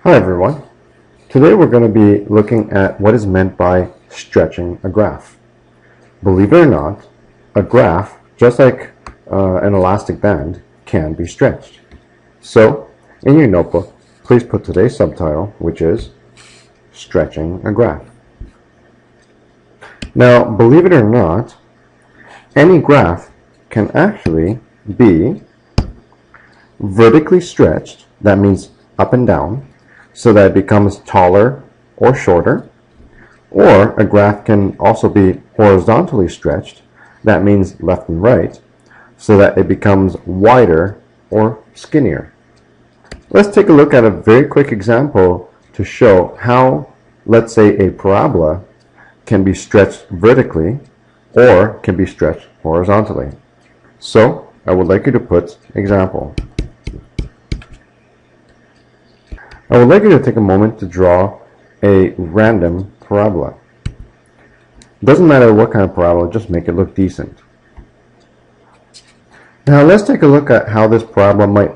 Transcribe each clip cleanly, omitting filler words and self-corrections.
Hi everyone. Today we're going to be looking at what is meant by stretching a graph. Believe it or not, a graph, just like an elastic band, can be stretched. So, in your notebook, please put today's subtitle, which is Stretching a Graph. Now, believe it or not, any graph can actually be vertically stretched, that means up and down, so that it becomes taller or shorter, or a graph can also be horizontally stretched, that means left and right, so that it becomes wider or skinnier. Let's take a look at a very quick example to show how, let's say, a parabola can be stretched vertically or can be stretched horizontally. So I would like you to put example. I would like you to take a moment to draw a random parabola. Doesn't matter what kind of parabola, just make it look decent. Now let's take a look at how this parabola might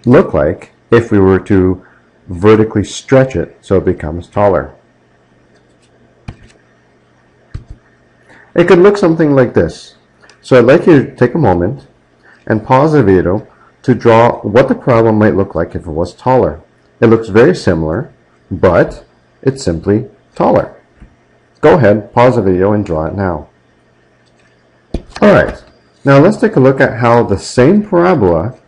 look like if we were to vertically stretch it so it becomes taller. It could look something like this. So I'd like you to take a moment and pause the video to draw what the parabola might look like if it was taller. It looks very similar, but it's simply taller. Go ahead, pause the video and draw it now. Alright, now let's take a look at how the same parabola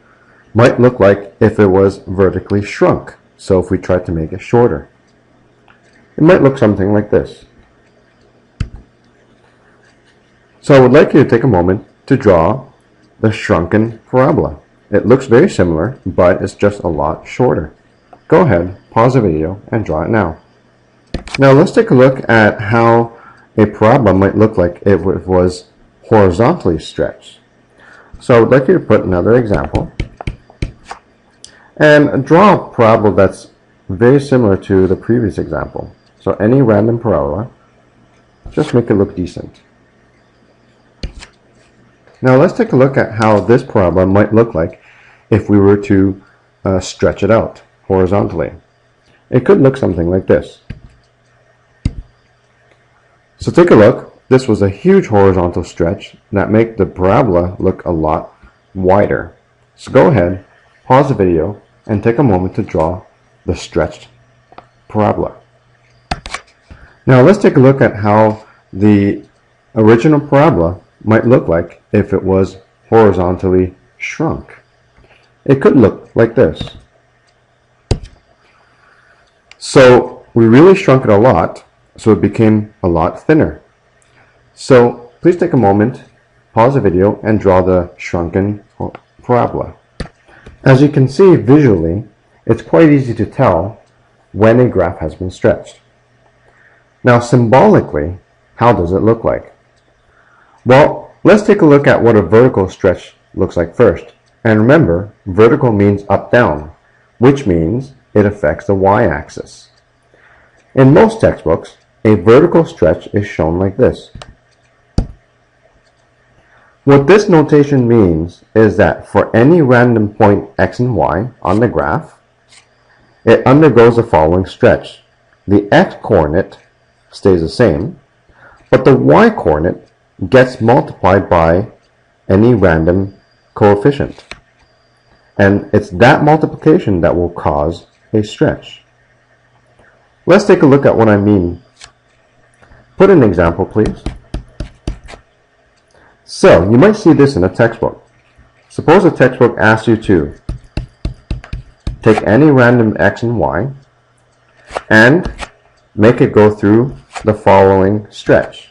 might look like if it was vertically shrunk. So if we tried to make it shorter, it might look something like this. So I would like you to take a moment to draw the shrunken parabola. It looks very similar, but it's just a lot shorter. Go ahead, pause the video, and draw it now. Now let's take a look at how a parabola might look like if it was horizontally stretched. So I would like you to put another example and draw a parabola that's very similar to the previous example. So any random parabola, just make it look decent. Now let's take a look at how this parabola might look like if we were to stretch it out horizontally. It could look something like this. So take a look. This was a huge horizontal stretch that made the parabola look a lot wider. So go ahead, pause the video, and take a moment to draw the stretched parabola. Now let's take a look at how the original parabola might look like if it was horizontally shrunk. It could look like this. So we really shrunk it a lot, so it became a lot thinner. So please take a moment, pause the video, and draw the shrunken parabola. As you can see visually, it's quite easy to tell when a graph has been stretched. Now symbolically, how does it look like? Well, let's take a look at what a vertical stretch looks like first. And remember, vertical means up-down, which means it affects the y-axis. In most textbooks, a vertical stretch is shown like this. What this notation means is that for any random point x and y on the graph, it undergoes the following stretch. The x-coordinate stays the same, but the y-coordinate gets multiplied by any random coefficient. And it's that multiplication that will cause a stretch. Let's take a look at what I mean. Put an example, please. So, you might see this in a textbook. Suppose a textbook asks you to take any random x and y and make it go through the following stretch.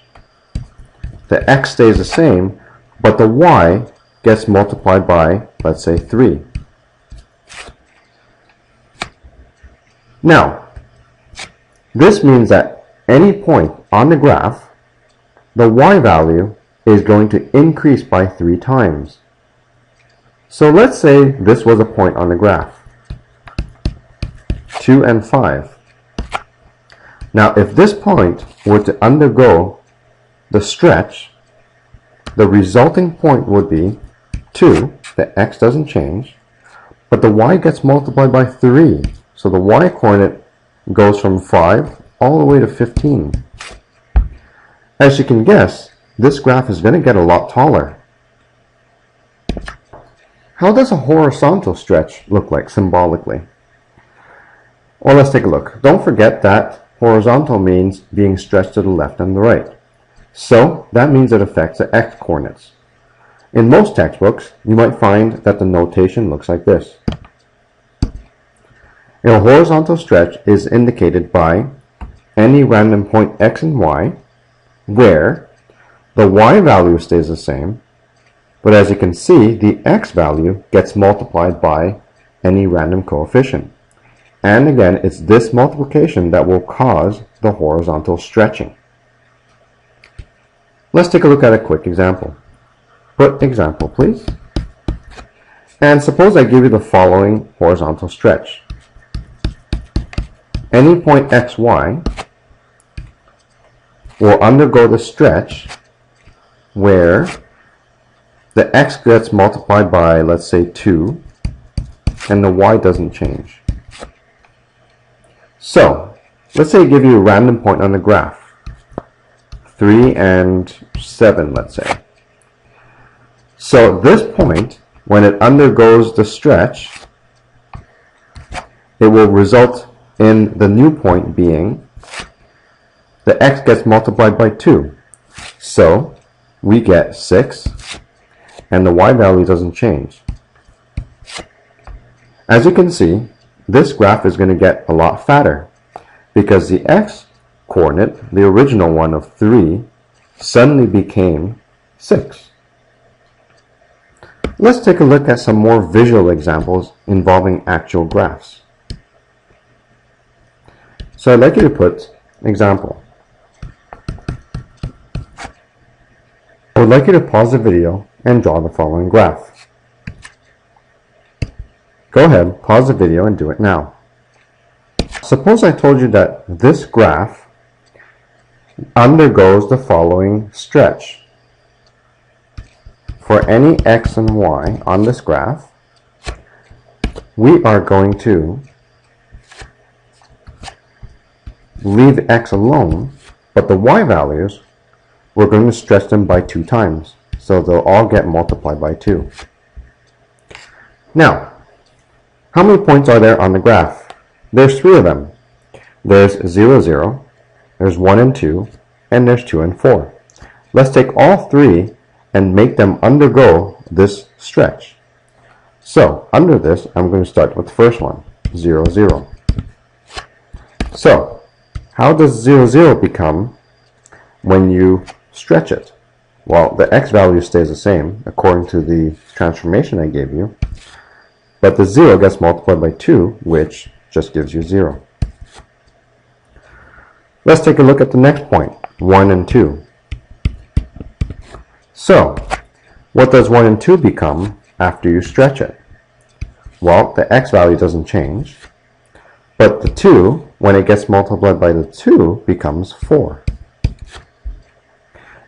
The x stays the same, but the y gets multiplied by, let's say, 3. Now, this means that any point on the graph, the y value is going to increase by 3 times. So let's say this was a point on the graph, 2 and 5. Now if this point were to undergo the stretch, the resulting point would be 2, the x doesn't change, but the y gets multiplied by 3. So the y coordinate goes from 5 all the way to 15. As you can guess, this graph is going to get a lot taller. How does a horizontal stretch look like symbolically? Well, let's take a look. Don't forget that horizontal means being stretched to the left and the right. So that means it affects the x coordinates. In most textbooks, you might find that the notation looks like this. A horizontal stretch is indicated by any random point x and y where the y value stays the same, but as you can see, the x value gets multiplied by any random coefficient. And again, it's this multiplication that will cause the horizontal stretching. Let's take a look at a quick example. Put example, please. And suppose I give you the following horizontal stretch. Any point xy will undergo the stretch where the x gets multiplied by, let's say, 2, and the y doesn't change. So, let's say I give you a random point on the graph, 3 and 7, let's say. So this point, when it undergoes the stretch, it will result in the new point being the x gets multiplied by 2. So we get 6, and the y value doesn't change. As you can see, this graph is going to get a lot fatter because the x coordinate, the original one of 3, suddenly became 6. Let's take a look at some more visual examples involving actual graphs. So I'd like you to put example. I would like you to pause the video and draw the following graph. Go ahead, pause the video and do it now. Suppose I told you that this graph undergoes the following stretch. For any x and y on this graph, we are going to leave x alone, but the y values, we're going to stretch them by 2 times. So they'll all get multiplied by 2. Now, how many points are there on the graph? There's 3 of them. There's 0, 0, there's 1 and 2, and there's 2 and 4. Let's take all 3 and make them undergo this stretch. So, under this, I'm going to start with the first one, 0, 0. So, how does 0, 0 become when you stretch it? Well, the x value stays the same according to the transformation I gave you, but the 0 gets multiplied by 2, which just gives you 0. Let's take a look at the next point, 1 and 2. So, what does 1 and 2 become after you stretch it? Well, the x value doesn't change, but the 2, when it gets multiplied by the 2, becomes 4.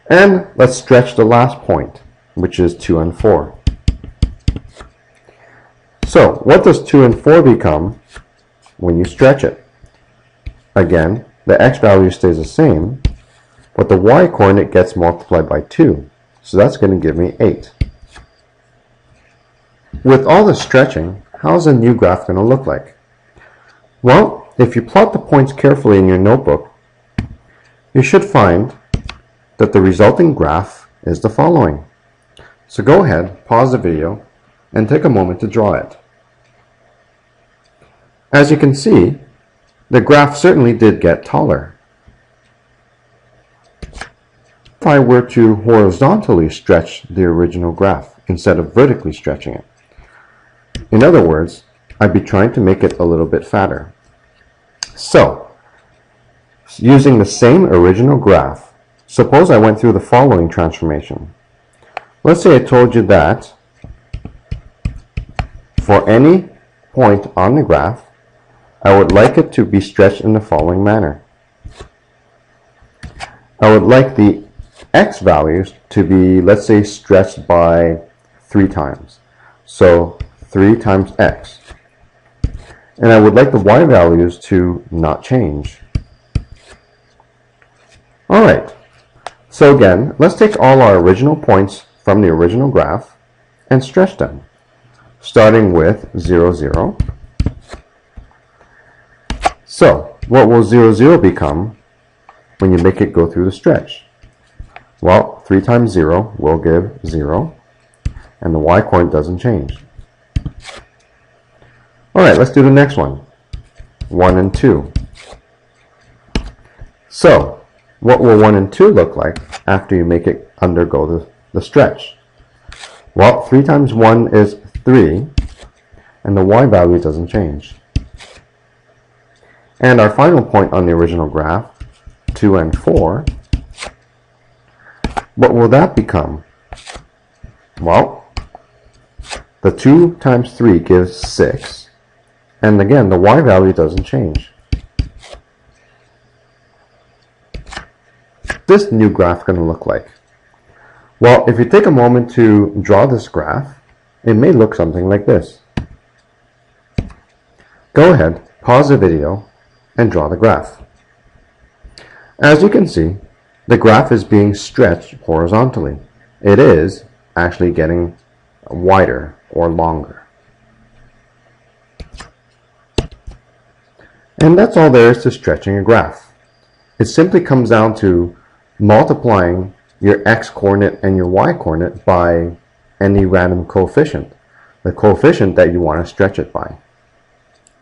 And let's stretch the last point, which is 2 and 4. So, what does 2 and 4 become when you stretch it? Again, the x value stays the same, but the y coordinate gets multiplied by 2. So that's going to give me 8. With all this stretching, how's a new graph going to look like? Well, if you plot the points carefully in your notebook, you should find that the resulting graph is the following. So go ahead, pause the video, and take a moment to draw it. As you can see, the graph certainly did get taller. If I were to horizontally stretch the original graph instead of vertically stretching it, in other words, I'd be trying to make it a little bit fatter. So, using the same original graph, suppose I went through the following transformation. Let's say I told you that for any point on the graph, I would like it to be stretched in the following manner. I would like the x values to be, let's say, stretched by 3 times. So 3 times x. And I would like the y values to not change. Alright, so again, let's take all our original points from the original graph and stretch them, starting with 0, 0. So, what will 0, 0 become when you make it go through the stretch? Well, 3 times 0 will give 0, and the y-coordinate doesn't change. Alright, let's do the next one. 1 and 2. So, what will 1 and 2 look like after you make it undergo the stretch? Well, 3 times 1 is 3, and the y value doesn't change. And our final point on the original graph, 2 and 4, what will that become? Well, the 2 times 3 gives 6, and again, the y value doesn't change. What's this new graph going to look like? Well, if you take a moment to draw this graph, it may look something like this. Go ahead, pause the video, and draw the graph. As you can see, the graph is being stretched horizontally. It is actually getting wider or longer. And that's all there is to stretching a graph. It simply comes down to multiplying your x-coordinate and your y-coordinate by any random coefficient, the coefficient that you want to stretch it by.